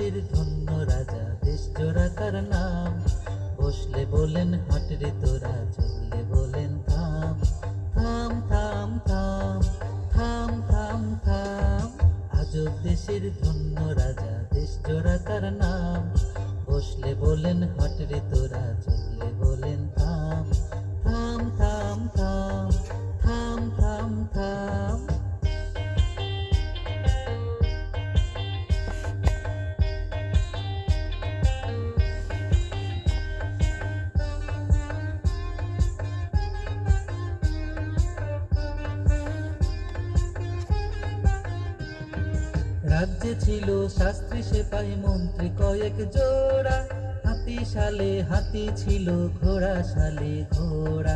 দেশের ধন্য রাজা, দেশ জোড়া তার নাম। বসলে বলেন হাট রে তোরা, চললে বলেন থাম। থাম থাম থাম থাম থাম থাম। আজব দেশের ধন্য রাজা, দেশ জোড়া তার নাম। বসলে বলেন হাট রে তোরা, চললে বলেন থাম। থাম থাম থাম থাম থাম থাম। রাজ্যে ছিল শাস্ত্রী সেপাই মন্ত্রী কয়েক জোড়া, হাতি শালে হাতি ছিল, ঘোড়া শালে ঘোড়া।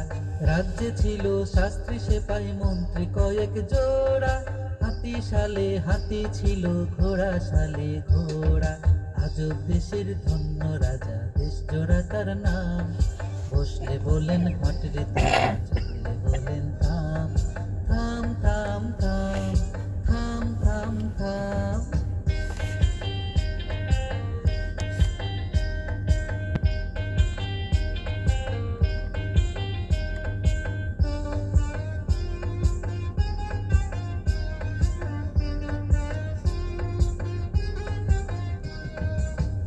রাজ্যে ছিল শাস্ত্রী সেপাই মন্ত্রী কয়েক জোড়া, হাতি শালে হাতি ছিল, ঘোড়া শালে ঘোড়া। আজব দেশের ধন্য রাজা, দেশ জোড়া তার নাম। বসলে বলেন হাট রে তোরা, চললে বলেন থাম। থাম থাম থাম থাম থাম থাম।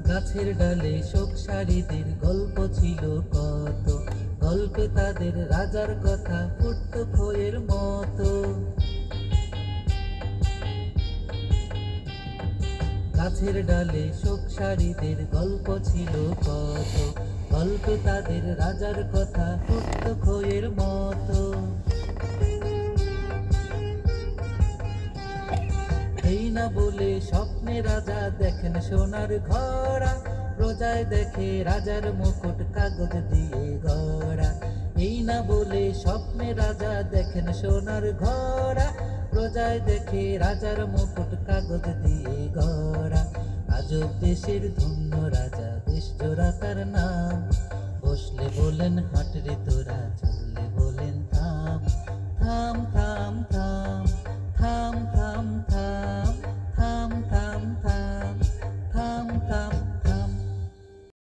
গাছের ডালে শোক সারিদের গল্প ছিল কত, গল্পে তাদের রাজার কথা ফুটত খইয়ের মতো। গাছের ডালে শোক সারিদের গল্প ছিল কত, গল্পে তাদের রাজার কথা ফুটত খইয়ের মতো। এই না বলে স্বপ্নে রাজা দেখেন সোনার ঘোড়া, প্রজায় দেখে রাজার মুকুট কাগজ দিয়ে গড়া। এই না বলে স্বপ্নে রাজা দেখেন সোনার ঘোড়া, প্রজায় দেখে রাজার মুকুট কাগজ দিয়ে গড়া। আজব দেশের ধন্য রাজা, দেশ জোড়া তার নাম। বসলে বলেন হাট রে তোরা, চললে বলেন থাম। থাম থাম থাম থাম থাম থাম থাম থাম থাম থাম থাম।